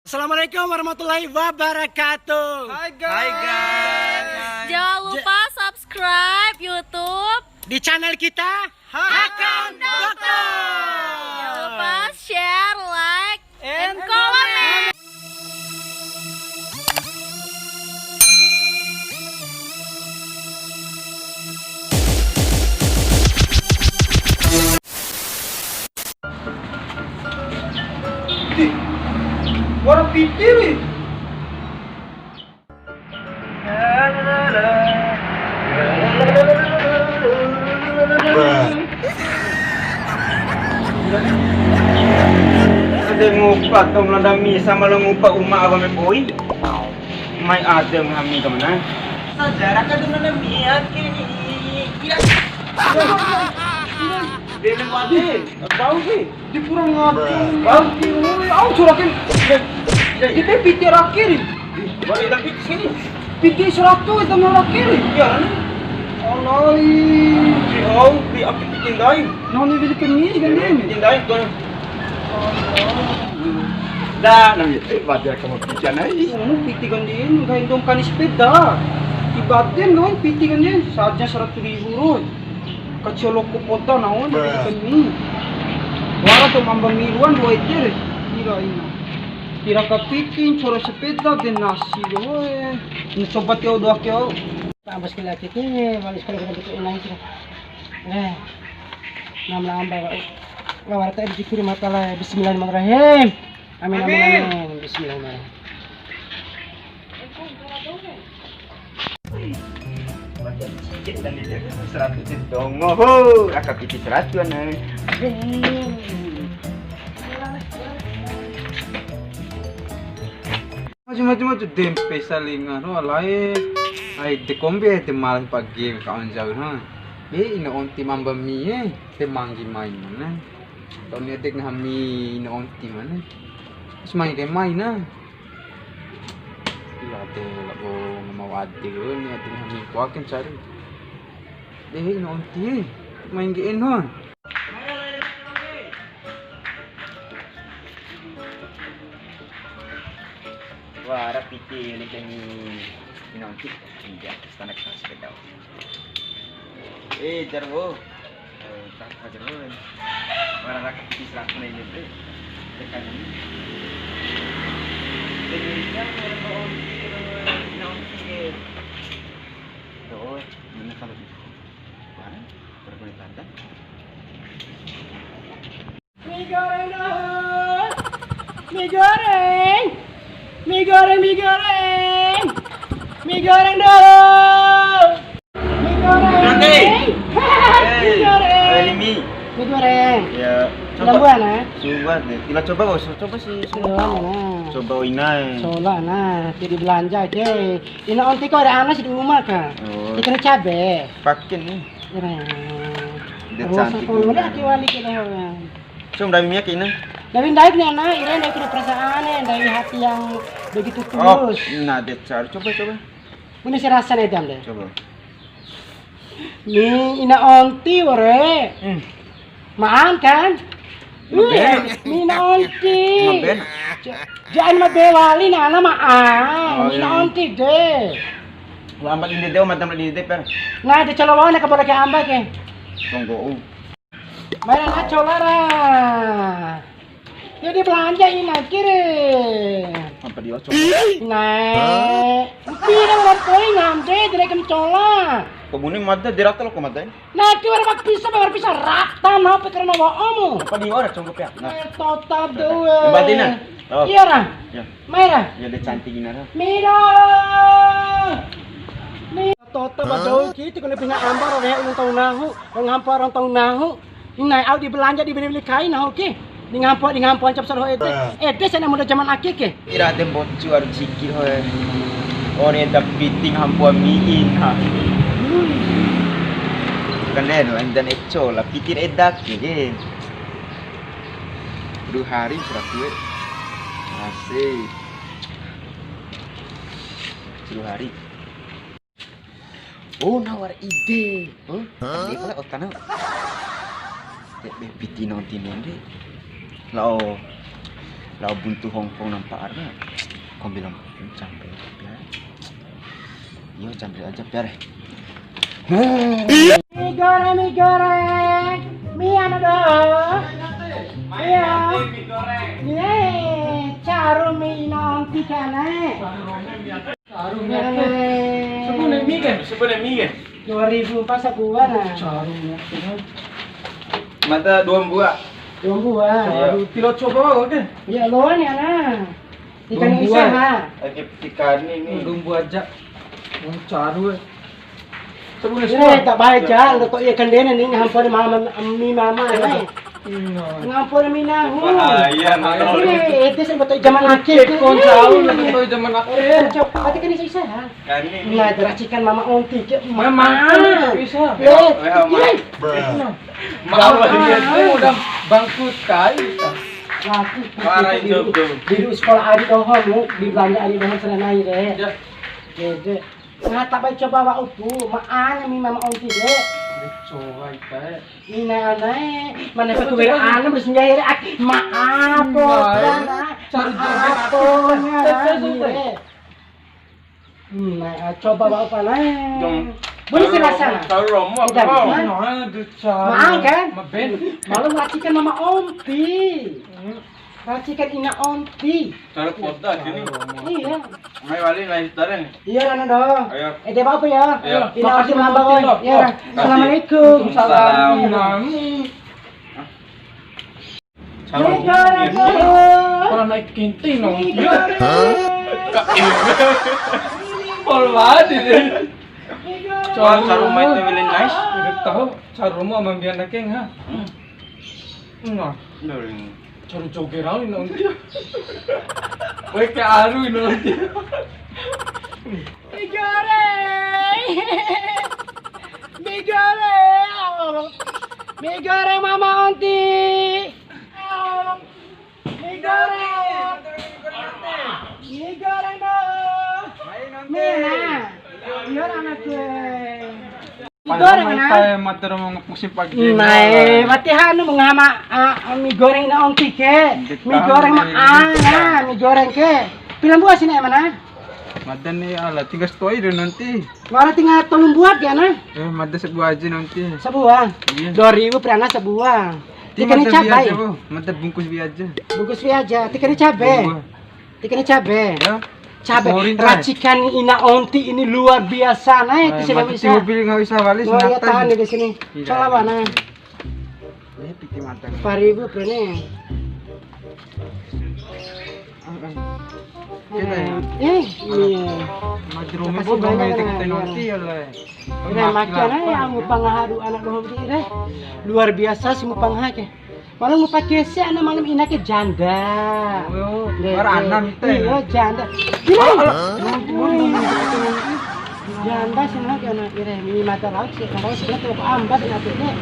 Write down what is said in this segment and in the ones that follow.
Assalamualaikum warahmatullahi wabarakatuh. Hai guys. Jangan lupa subscribe YouTube Di channel kita Hakam Dokter. Jangan lupa share, like, and And comment. Warna putih nih. Ada ngupa atau melandami sama lo ngupa umat abang boy. Mai ada menghami ke mana? Saudara kan melandami akhirnya. Dia lewati, bau sih. Di kurang ngadu, bau sih. Aku surakin. Kita piti rakir. Balik lagi ke sini. Piti surato itu merakir. Ya. Alai. Oh, pi aku pitin dai. Noni beli kemis kan ni. Pitin dai kau. Dah, nanti baca kamu pitin ai. Kamu piti kan dia, kau indom kan sepeda. Ibaden kau piti kan dia, saja 100,000 roy. Kacau ko pota naon dari kami. Wala to mambamiruan lo itir. Tira ina. Tira kapitin choro sepeda de nasi loe. Ni sobat yo doa kyo. Ambas kila kiti, malis kala kita bikin naik sih. Nam lamba. Ngawarta dikiri matala. Bismillahirrahmanirrahim. Amin amin amin. Bismillahirrahmanirrahim. Sikit dan dia 100 dong. Oh, akak piti 100 ana. Macam-macam tu dempe salingan, alai. Ai de kombe te malas pagi kawan jauh ha. Ina onti mamba mi te manggi main mana. Tau ni dek ngami ina onti mana. Semai ke main na. Iya te labo mau ade ni ade ngami kuaken cari. Deh ina onti main gein ha. Wah, rapiti ni kami nanti tidak standar sepeda. Jarwo, tak jarwo. Mana nak kisah ni ni? Tekan ni. Jadi kan orang nanti. Doa, mana kalau mana? Berapa tanda? Mie goreng dah. Mie goreng. Mie goreng, mie goreng. Mie goreng dong. Mie goreng. Nanti. Mie goreng. Ini. Mie goreng. Ya. Lambuan ah. Coba deh. Kita coba bos. Coba sih. Nah. Coba inai. Sola nah, jadi belanja je. Ini onti kau ada anak di rumah kan? Oh. Ikan cabe. Pakai ni. Dia cantik. Kalau mana kiwali kita orang. Cuma dari minyak ini. Dari naik nih anak, ini dari perasaan dari hati yang begitu Oh, tulus. nah dia cari. Coba. Ini saya rasa nih deh. Coba. Nih, ina onti wore. Maan kan? Maben. Nih, ina onti. Maben. Jangan mabewali na anak maan. Oh, Ina iya. onti deh. Lambat ini deh, mata ini deh per. Nah, ada colowan na kabola kay ambak eh. Tunggu. Mayroon na colara. Jadi belanja ini kiri. Apa dia coba? Nah, pira orang poin ngamde dari kencola. Kemudian mata dirata lo kemana? Nah, itu orang bisa rata mau pikir mau omu. Apa dia orang coba ya? Nah, Total dua. Batina. Oh. Iya lah. Ya. Mayra. Ya dia cantik ini lah. Mira. Total badau gitu kena pindah ambar orang yang tahu nahu, orang hampar orang tahu nahu. Ini au di belanja di beli kain nahu ke. Di ngampar cap sarho ete. Ete sana muda zaman akik ke. Kira ada bocu ada sikit hoy. Orang yang piting hampuan miin ha. Kan dan eco lah pitir edak je. 2 hari sudah kuat. Asik. 2 hari. Oh, nawar ide. Dia kalau otak nak. Piti nanti ni. Lao Lau buntu Hongkong nampak ada. Kau bilang campur biar. Yo campur aja biar. Mie goreng, mie ano dong? Iya. Ye, caru mie nanti kana. Caru mie. Sebenarnya mie. 2000 pas sebuah nah. Mata 2 buah. 2 buah. Pilot coba oke. Ya loan ya nah. Ikan usaha. Lagi ikan ini. Dumbu aja. Caru. Ini tak baca, untuk ikan dia nih ngampun mama mi mama nih. Ngampun mi nahu. Bahaya, Ini itu sebetulnya zaman akhir. Kon tahu lah zaman akhir. Coba kan ini sisa. Kan ini. Nah, racikan mama onti ke Mama bisa. Mau dia udah bangkrut kali. Laki. Parah itu. Di sekolah adik dohong, di belanja adik dohong senang deh. Dede. Nah, tak baik coba bawa upu, maan mi mama onti deh. Coba itu. Ina anai, mana aku berana bersenjata maaf nah, coba bawa apa nih? Boleh serasa? Tahu romo Tidak, apa? maaf kan? Malu racikan mama onti, racikan ina onti. Cara poda sini. Iya. Mai wali lain taran. Iya, Nana dong. Ayo. Dia bawa apa ya? Ayo. Ina onti mambawon. Ya. Assalamualaikum. Salam. Kalau naik kinting dong. Pol banget ini. Cuman sarumah itu really nice. Udah tahu sarumah sama biar nakeng ha. Nah, cari jogeran ini nanti. Woi ke aru ini nanti. Mie goreng. Mie goreng. Mie goreng mama onti. Mie goreng. Mie goreng dong. Mie nah. Biar anak gue. Mie goreng nah. Mata mau musim pagi. Nah, mati hanu mengama mie goreng na onti ke. Mie goreng mah mie goreng ke. Pilang buah sini mana? Mada nih ala 3 setoi deh nanti. Mana tinggal tolong buat ya nah. Mada sebuah aja nanti. Sebuah. Iya. 2000 per anak sebuah. Tikani cabai. Mada bungkus bi aja. Bungkus aja. Tikani cabai. Tikani cabai. Ya. Cabai. Racikan ina onti ini luar biasa nah itu sudah bisa. Mobil nggak bisa balik. Oh ya tahan di sini. Salah mana? Ini piti matang. 4000 per nih. Iya. Majrumi Makasih po ba banyak, may kita Nak. nanti ala. Udah makan ya mau pangahadu anak dohong deh. Luar biasa sih mau pangahake. Malam mau pakai si anak malam ini ke janda. Oh, Deh, para deh. anak itu. Iya janda. Gila. Janda sih nak anak kira ini mata raut sih. Kalau sudah tuh ambat nanti deh.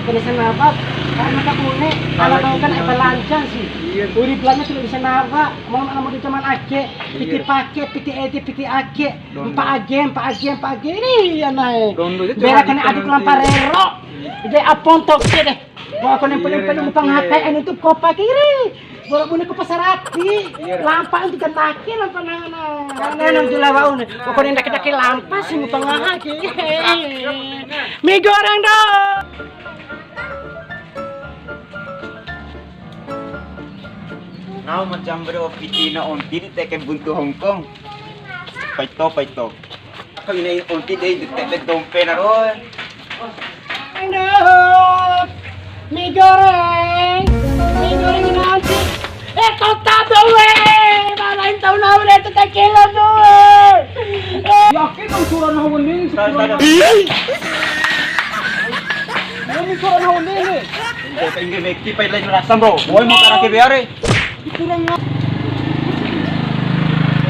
Kena senapa karena tak punya anak tahu kan apa lancar sih. Uri belanja sudah bisa nava. Mau mau di cuman ake, piti pakai, piti eti, piti ake, empat age ini ya naik. Berakan adik lamparero. Dia apon tok deh. Bawa konen penuh panghatai anu tuh kopa kiri. Bawa punya ke pasar api. Lampa itu kentaki lampa nana. Nana julawaun. Pokoknya ndak kita lampa sih mau panghaki. Mie goreng dong. Now macam bro piti na onti di teke buntu Hongkong. Paito. Kami na onti deh di teke dompe na roy. Aduh, mie goreng nanti. Totado weh, malain tahu na ulit ito kilo doon. Yakin ang sura na huli. Ini kurang na uli ni. Kaya ingin mekti pa ilan rasam bro. Boy mo para kibiyari. Kurang na.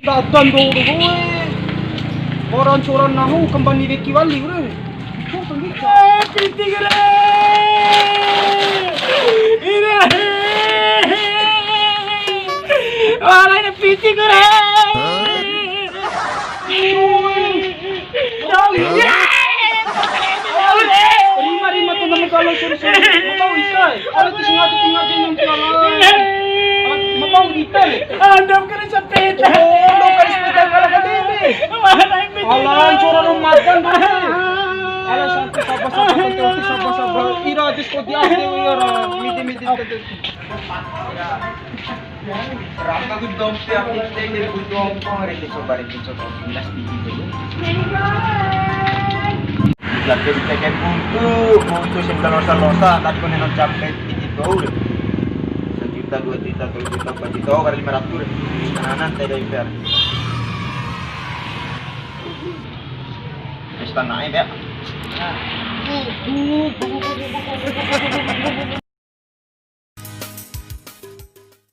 Dadan do weh. Orang sura na ho kembali di kiwali bro. Piti goreng. Ini. Wala na piti goreng. Rima tu naman kalau sura. Mataw isay. Alat kasi nga tingnan ng pala. mau dito. Andam ka rin sa pita. Andam ka rin sa pita, kala ka din eh. Mana yung pita. Ala, ang tsura ng madan ba? Ala, santo sabah-sabah. Ira, Diyos ko, di ate, ira. Midi-midi. Raka ko dompe ang kitay kay bunto Hongkong rin so balik so pilas dito. Lagi kay bunto siyang losa. Tadi ko na nag-jacket dito. 1 juta, 2 juta, 3 juta, 4 juta, kali 500. Kanan tayo fair. Basta na eh,